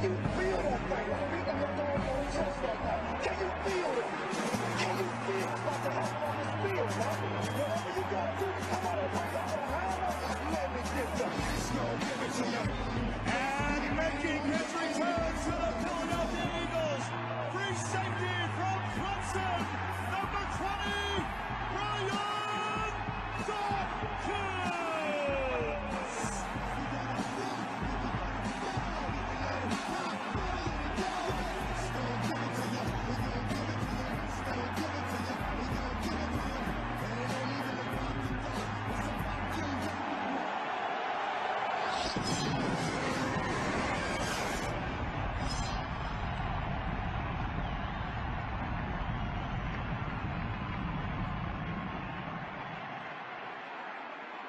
you feel that thing? Beat on your doggone chest right now. Can you feel it? Can you feel what's about to happen on this field, man? Whatever you gotta do, come on, everybody, y'all wanna hammer? Let me get the snow, give it to you. And making his return to the Philadelphia Eagles. Free safety from Clemson, number 20, Brian Dawkins.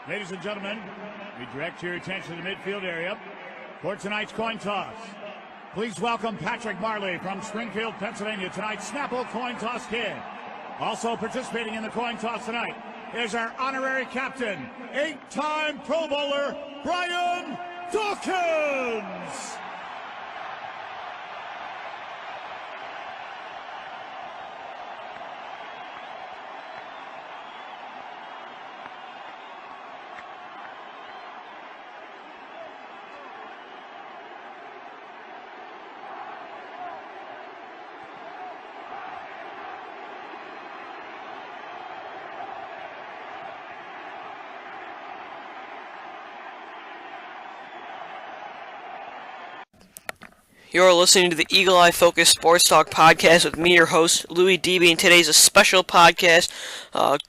Ladies and gentlemen, we direct your attention to the midfield area for tonight's coin toss. Please welcome Patrick Marley from Springfield, Pennsylvania, tonight's Snapple Coin Toss Kid. Also participating in the coin toss tonight is our honorary captain, 8-time Pro Bowler, Brian Dawkins. You're listening to the Eagle Eye Focused Sports Talk podcast with me, your host, Louis Debe, and today's a special podcast,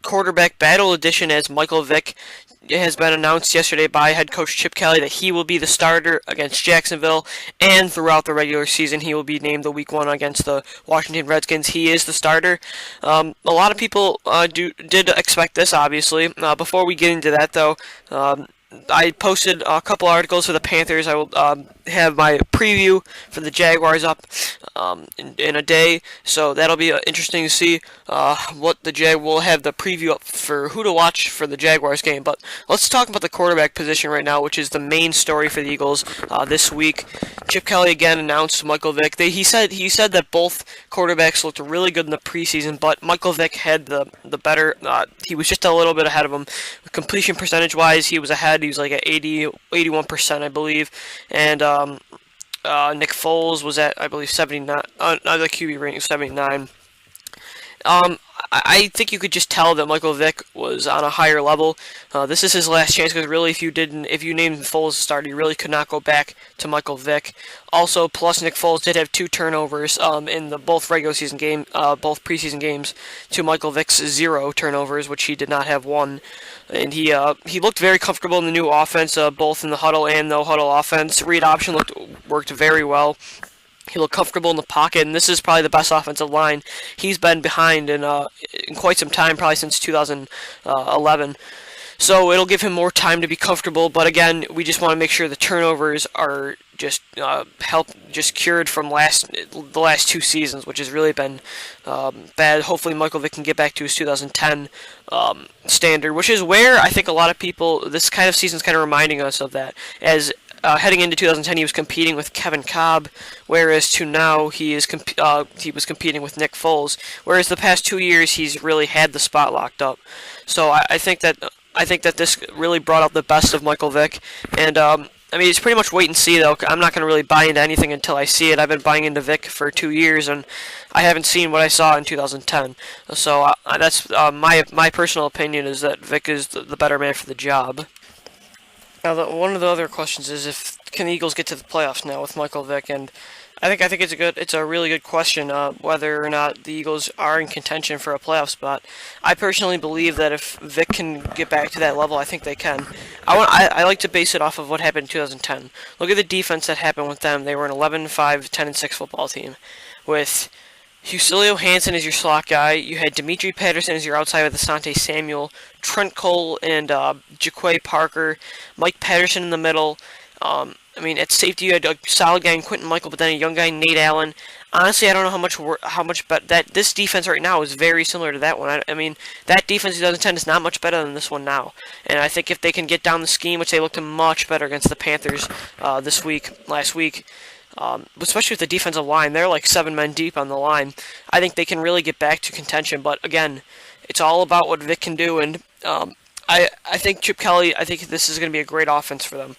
quarterback battle edition, as Michael Vick has been announced yesterday by head coach Chip Kelly that he will be the starter against Jacksonville, and throughout the regular season he will be named the Week 1 against the Washington Redskins. He is the starter. A lot of people did expect this, obviously. Before we get into that, though, I posted a couple articles for the Panthers. I will have my preview for the Jaguars up in a day, so that'll be interesting to see what the will have the preview up for who to watch for the Jaguars game. But let's talk about the quarterback position right now, which is the main story for the Eagles this week. Chip Kelly again announced Michael Vick. He said that both quarterbacks looked really good in the preseason, but Michael Vick had the better. He was just a little bit ahead of him. Completion percentage wise, he was ahead. He was like at 81%, I believe, and Nick Foles was at, I believe, 79. The QB rating was 79. I think you could just tell that Michael Vick was on a higher level. This is his last chance, because really, if you named Foles a starter, you really could not go back to Michael Vick. Also, plus Nick Foles did have 2 turnovers in the both regular season game, both preseason games, to Michael Vick's 0 turnovers, which he did not have 1. And he looked very comfortable in the new offense, both in the huddle and no huddle offense. Read option worked very well. He looked comfortable in the pocket, and this is probably the best offensive line he's been behind in quite some time, probably since 2011. So it'll give him more time to be comfortable. But again, we just want to make sure the turnovers are just cured from the last 2 seasons, which has really been bad. Hopefully, Michael Vick can get back to his 2010 standard, which is where I think a lot of people, this kind of season is kind of reminding us of that. As heading into 2010, he was competing with Kevin Kolb, whereas to now he was competing with Nick Foles. Whereas the past 2 years, he's really had the spot locked up. So I think that this really brought out the best of Michael Vick. And it's pretty much wait and see, though. I'm not going to really buy into anything until I see it. I've been buying into Vick for 2 years, and I haven't seen what I saw in 2010. So that's my personal opinion, is that Vick is the better man for the job. Now, one of the other questions is can the Eagles get to the playoffs now with Michael Vick? And I think it's a really good question, whether or not the Eagles are in contention for a playoff spot. I personally believe that if Vick can get back to that level, I think they can. I like to base it off of what happened in 2010. Look at the defense that happened with them. They were an 11-5, 10-6 football team with Husilio Hansen as your slot guy. You had Dimitri Patterson as your outside with Asante Samuel, Trent Cole and Jaquay Parker, Mike Patterson in the middle. At safety you had a solid guy in Quentin Michael, but then a young guy, Nate Allen. Honestly, I don't know how much better that this defense right now is very similar to that one. That defense in 2010 is not much better than this one now. And I think if they can get down the scheme, which they looked much better against the Panthers last week. especially with the defensive line. They're like 7 men deep on the line. I think they can really get back to contention. But again, it's all about what Vic can do, and I think Chip Kelly, I think this is going to be a great offense for them.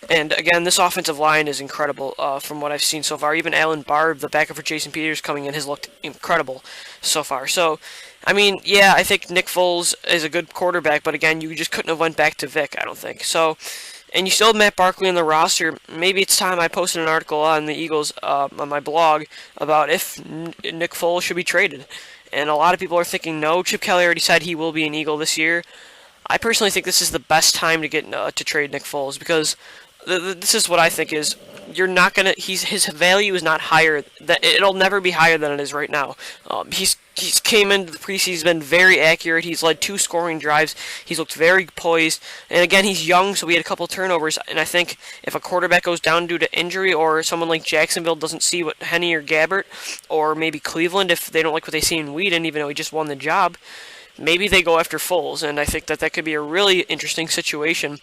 And again, this offensive line is incredible from what I've seen so far. Even Alan Barb, the backup for Jason Peters coming in, has looked incredible so far. So, I mean, yeah, I think Nick Foles is a good quarterback, but again, you just couldn't have went back to Vic, I don't think. So, and you still have Matt Barkley on the roster. Maybe it's time. I posted an article on the Eagles on my blog about if Nick Foles should be traded. And a lot of people are thinking no. Chip Kelly already said he will be an Eagle this year. I personally think this is the best time to get to trade Nick Foles because this is what I think is you're not gonna. His value is not higher. That it'll never be higher than it is right now. He's came into the preseason. He's been very accurate. He's led 2 scoring drives. He's looked very poised. And again, he's young, so he had a couple turnovers. And I think if a quarterback goes down due to injury, or someone like Jacksonville doesn't see what Henne or Gabbert, or maybe Cleveland, if they don't like what they see in Whedon, even though he just won the job, maybe they go after Foles, and I think that could be a really interesting situation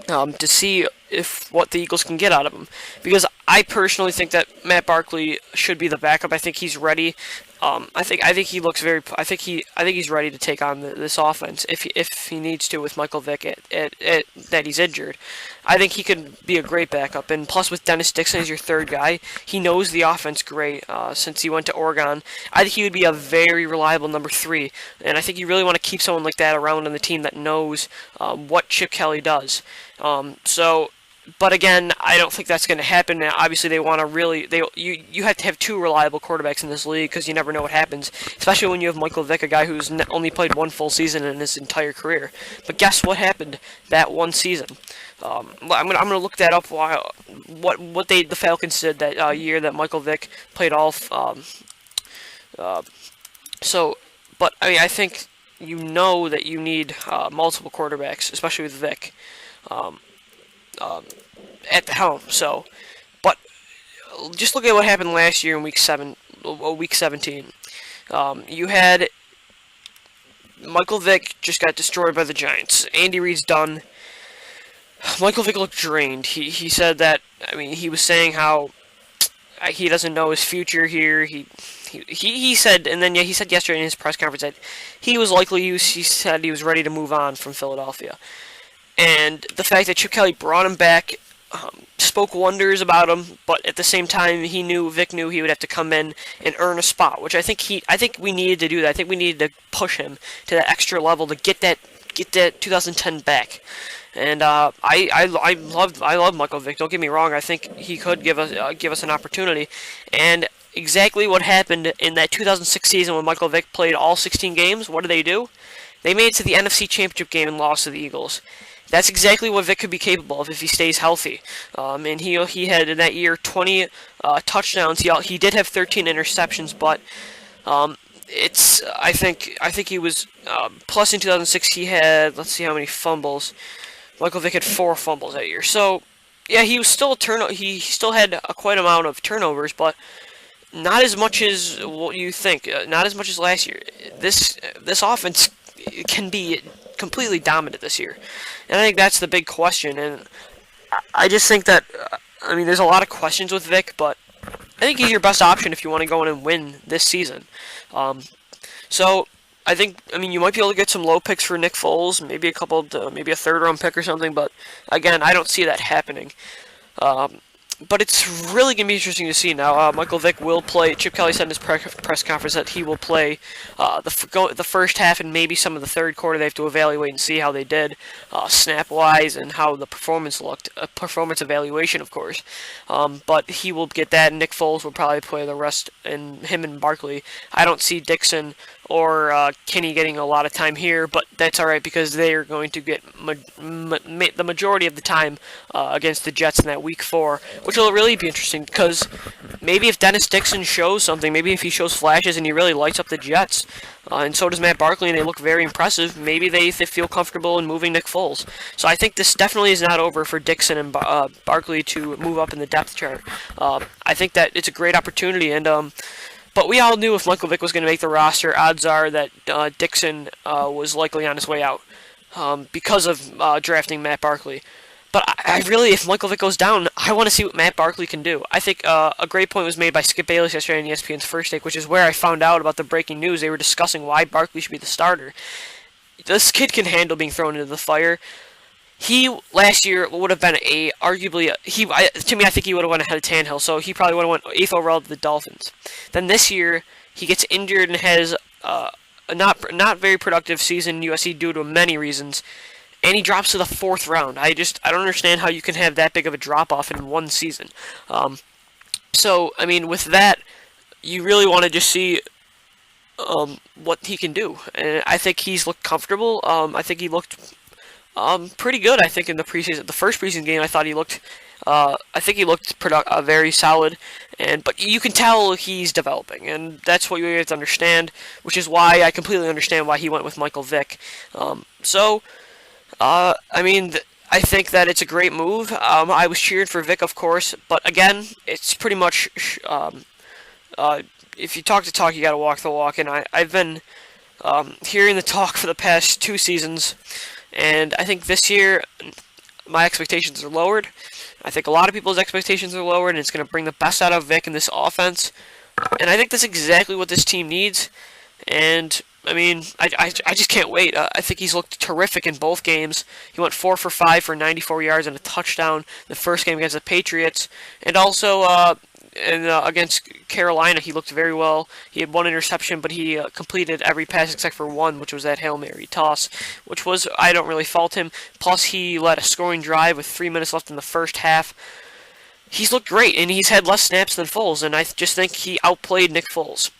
to see if what the Eagles can get out of him. Because I personally think that Matt Barkley should be the backup. I think he's ready. I think he looks very. I think he's ready to take on this offense if he needs to with Michael Vick that he's injured. I think he could be a great backup, and plus with Dennis Dixon as your third guy, he knows the offense great since he went to Oregon. I think he would be a very reliable number 3, and I think you really want to keep someone like that around on the team that knows what Chip Kelly does. But again, I don't think that's going to happen. Now, obviously, they want to really you have to have 2 reliable quarterbacks in this league because you never know what happens, especially when you have Michael Vick, a guy who's only played 1 full season in his entire career. But guess what happened that one season? I'm gonna look that up. What the Falcons did that year that Michael Vick played all. But I mean, I think you know that you need multiple quarterbacks, especially with Vic. At the helm. So, but just look at what happened last year in week 17. You had Michael Vick just got destroyed by the Giants. Andy Reid's done. Michael Vick looked drained. He said that. I mean, he was saying how he doesn't know his future here. He said, and then he said yesterday in his press conference that he was likely. He said he was ready to move on from Philadelphia. And the fact that Chip Kelly brought him back spoke wonders about him, but at the same time, Vic knew he would have to come in and earn a spot, which I think we needed to do that. I think we needed to push him to that extra level to get that 2010 back. And I love Michael Vick. Don't get me wrong. I think he could give us an opportunity. And exactly what happened in that 2006 season when Michael Vick played all 16 games. What did they do? They made it to the NFC Championship game and lost to the Eagles. That's exactly what Vic could be capable of if he stays healthy. And he had in that year 20 touchdowns. He did have 13 interceptions, but I think he was plus in 2006 he had, let's see how many fumbles. Michael Vick had 4 fumbles that year. So yeah, he was still he still had quite amount of turnovers, but not as much as what you think. Not as much as last year. This offense can be completely dominant this year. And I think that's the big question. And I just think that, I mean, there's a lot of questions with Vic, but I think he's your best option if you want to go in and win this season. So I think, I mean, you might be able to get some low picks for Nick Foles, maybe maybe a 3rd-round pick or something, but again, I don't see that happening. But it's really going to be interesting to see now. Michael Vick will play. Chip Kelly said in his press conference that he will play the first half and maybe some of the third quarter. They have to evaluate and see how they did snap-wise and how the performance looked. Performance evaluation, of course. But he will get that, and Nick Foles will probably play the rest, and him and Barkley. I don't see Dixon or Kenny getting a lot of time here, but that's all right because they are going to get the majority of the time against the Jets in that Week 4, which will really be interesting because maybe if Dennis Dixon shows something, maybe if he shows flashes and he really lights up the Jets, and so does Matt Barkley, and they look very impressive, maybe they feel comfortable in moving Nick Foles. So I think this definitely is not over for Dixon and Barkley to move up in the depth chart. I think that it's a great opportunity, and but we all knew if Michael Vick was going to make the roster, odds are that Dixon was likely on his way out because of drafting Matt Barkley. But I really, if Michael Vick goes down, I want to see what Matt Barkley can do. I think a great point was made by Skip Bayless yesterday on ESPN's First Take, which is where I found out about the breaking news. They were discussing why Barkley should be the starter. This kid can handle being thrown into the fire. He last year would have been to me I think he would have went ahead of Tannehill, so he probably would have went 8th overall to the Dolphins. Then this year he gets injured and has a not very productive season in USC due to many reasons, and he drops to the 4th round. I don't understand how you can have that big of a drop off in one season. So I mean, with that, you really want to just see what he can do, and I think he's looked comfortable. I think he looked pretty good. I think in the first preseason game, I thought he looked. I think he looked very solid, but you can tell he's developing, and that's what you have to understand. Which is why I completely understand why he went with Michael Vick. I mean, I think that it's a great move. I was cheering for Vick, of course, but again, it's pretty much. If you talk the talk, you got to walk the walk, and I've been hearing the talk for the past 2 seasons. And I think this year, my expectations are lowered. I think a lot of people's expectations are lowered, and it's going to bring the best out of Vic in this offense. And I think that's exactly what this team needs. And, I mean, I just can't wait. I think he's looked terrific in both games. He went 4 for 5 for 94 yards and a touchdown the first game against the Patriots. And also, against Carolina, he looked very well. He had 1 interception, but he completed every pass except for 1, which was that Hail Mary toss, which was, I don't really fault him. Plus, he led a scoring drive with 3 minutes left in the first half. He's looked great, and he's had less snaps than Foles, and I just think he outplayed Nick Foles.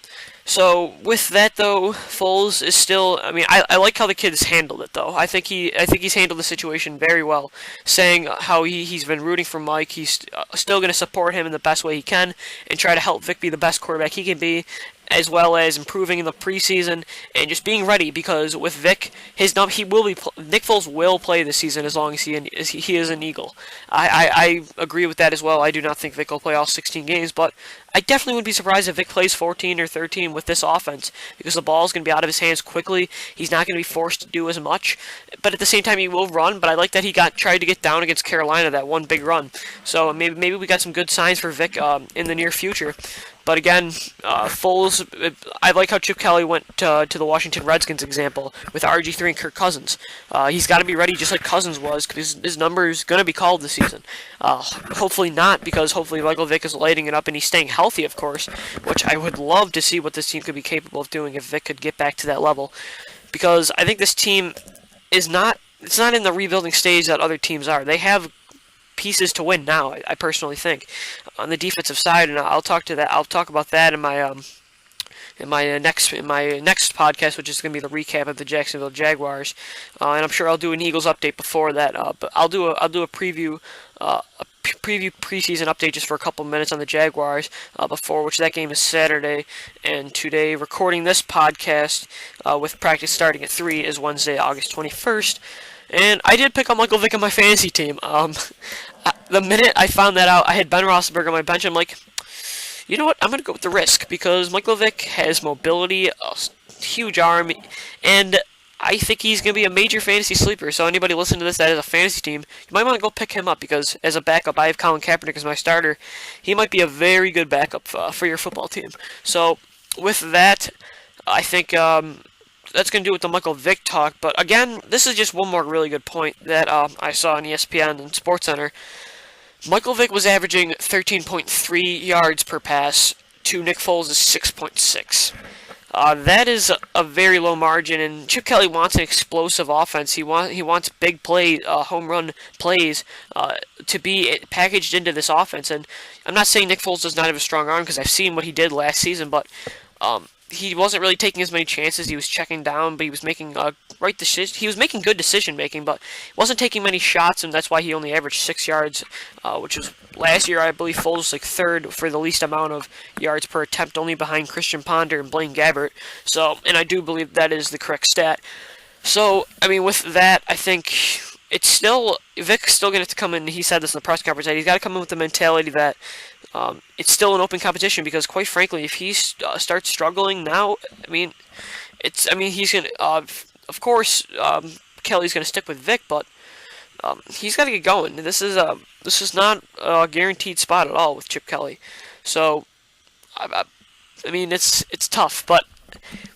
So with that though, Foles is still. I mean, I like how the kid's handled it though. I think he's handled the situation very well, saying how he's been rooting for Mike. He's still going to support him in the best way he can and try to help Vic be the best quarterback he can be, as well as improving in the preseason and just being ready, because with Vic, Nick Foles will play this season as long as he is an Eagle. I agree with that as well. I do not think Vic will play all 16 games, but I definitely wouldn't be surprised if Vic plays 14 or 13 with this offense, because the ball is going to be out of his hands quickly. He's not going to be forced to do as much, but at the same time he will run. But I like that he tried to get down against Carolina, that one big run. So maybe we got some good signs for Vic in the near future. But again, Foles, I like how Chip Kelly went to the Washington Redskins example with RG3 and Kirk Cousins. He's got to be ready just like Cousins was, because his number is going to be called this season. Hopefully not, because hopefully Michael Vick is lighting it up and he's staying healthy, of course, which I would love to see what this team could be capable of doing if Vick could get back to that level. Because I think this team it's not in the rebuilding stage that other teams are. They have pieces to win now, I personally think, on the defensive side, and I'll talk about that in my next podcast, which is going to be the recap of the Jacksonville Jaguars, and I'm sure I'll do an Eagles update before that. But I'll do a preview preseason update just for a couple minutes on the Jaguars which that game is Saturday, and today, recording this podcast with practice starting at 3, is Wednesday, August 21st. And I did pick up Michael Vick on my fantasy team. The minute I found that out, I had Ben Roethlisberger on my bench. I'm like, you know what? I'm going to go with the risk, because Michael Vick has mobility, a huge arm, and I think he's going to be a major fantasy sleeper. So anybody listening to this that has a fantasy team, you might want to go pick him up, because as a backup, I have Colin Kaepernick as my starter. He might be a very good backup for your football team. So with that, I think that's going to do with the Michael Vick talk. But again, this is just one more really good point that I saw on ESPN and SportsCenter. Michael Vick was averaging 13.3 yards per pass to Nick Foles' 6.6. That is a very low margin, and Chip Kelly wants an explosive offense. He wants big play, home run plays to be packaged into this offense. And I'm not saying Nick Foles does not have a strong arm, because I've seen what he did last season, but he wasn't really taking as many chances. He was checking down, but he was making right decision. He was making good decision making, but wasn't taking many shots, and that's why he only averaged 6 yards, which was last year. I believe Foles was like third for the least amount of yards per attempt, only behind Christian Ponder and Blaine Gabbert. So, and I do believe that is the correct stat. So, I mean, with that, I think it's still Vic's still going to come in. He said this in the press conference that he's got to come in with the mentality that it's still an open competition, because quite frankly, if he starts struggling now, he's going to, of course, Kelly's going to stick with Vic, but he's got to get going. This is not a guaranteed spot at all with Chip Kelly. So, I mean, it's tough, but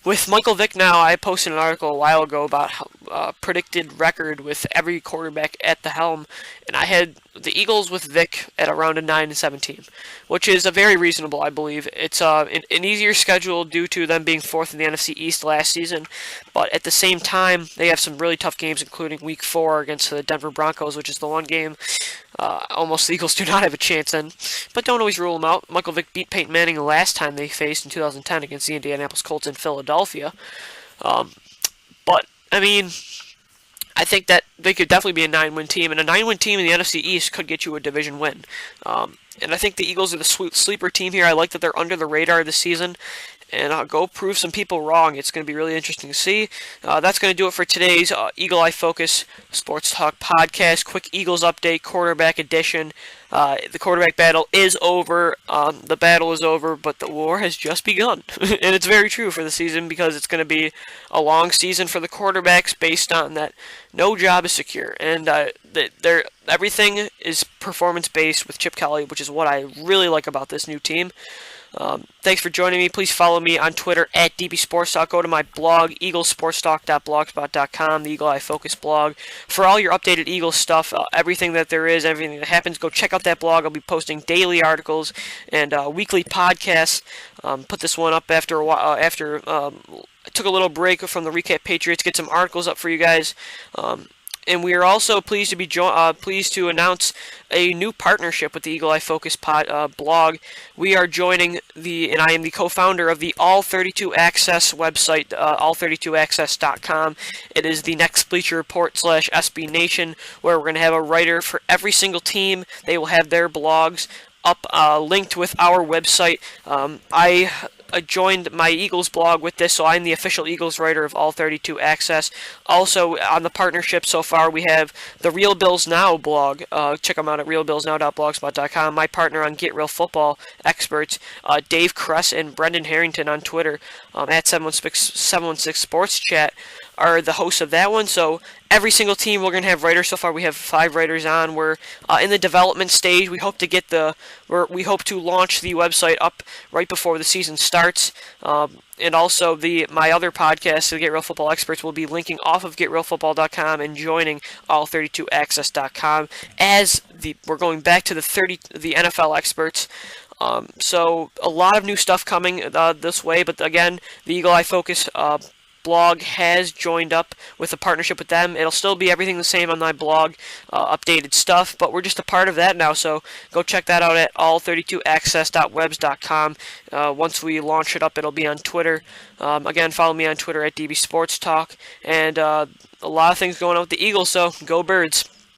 with Michael Vick now, I posted an article a while ago about how, predicted record with every quarterback at the helm, and I had the Eagles with Vick at around a 9-7 team, which is a very reasonable, I believe. It's an easier schedule due to them being fourth in the NFC East last season, but at the same time, they have some really tough games, including Week 4 against the Denver Broncos, which is the one game almost the Eagles do not have a chance in, but don't always rule them out. Michael Vick beat Peyton Manning the last time they faced in 2010 against the Indianapolis Colts in Philadelphia. But, I mean, I think that they could definitely be a 9-win team, and a 9-win team in the NFC East could get you a division win. And I think the Eagles are the sleeper team here. I like that they're under the radar this season, and I'll go prove some people wrong. It's going to be really interesting to see. That's going to do it for today's Eagle Eye Focus Sports Talk podcast. Quick Eagles update, quarterback edition. The quarterback battle is over. The battle is over, but the war has just begun. And it's very true for the season because it's going to be a long season for the quarterbacks based on that no job is secure. And everything is performance-based with Chip Kelly, which is what I really like about this new team. Thanks for joining me. Please follow me on Twitter at DBSportstalk. Go to my blog, eaglesportstalk.blogspot.com, the Eagle Eye Focus blog. For all your updated Eagles stuff, everything that there is, everything that happens, go check out that blog. I'll be posting daily articles and weekly podcasts. Put this one up after a while, I took a little break from the Recap Patriots, get some articles up for you guys. And we are also pleased to be pleased to announce a new partnership with the Eagle Eye Focus blog. We are joining and I am the co-founder of the All 32 Access website, all32access.com. It is the next Bleacher Report / SB Nation, where we're going to have a writer for every single team. They will have their blogs up, linked with our website. I joined my Eagles blog with this, so I'm the official Eagles writer of All 32 Access. Also, on the partnership so far, we have the Real Bills Now blog. Check them out at realbillsnow.blogspot.com. My partner on Get Real Football Experts, Dave Kress and Brendan Harrington on Twitter at 716 Sports Chat are the hosts of that one. So every single team we're going to have writers. So far we have 5 writers on. We're in the development stage. We hope to we hope to launch the website up right before the season starts. And also my other podcast, the Get Real Football Experts, will be linking off of GetRealFootball.com and joining All32Access.com as we're going back to the NFL experts. So a lot of new stuff coming this way. But again, the Eagle Eye Focus blog has joined up with a partnership with them. It'll still be everything the same on my blog, updated stuff, but we're just a part of that now, so go check that out at all32access.webs.com. Once we launch it up, it'll be on Twitter. Again, follow me on Twitter at DBSportsTalk, and a lot of things going on with the Eagles, so go Birds.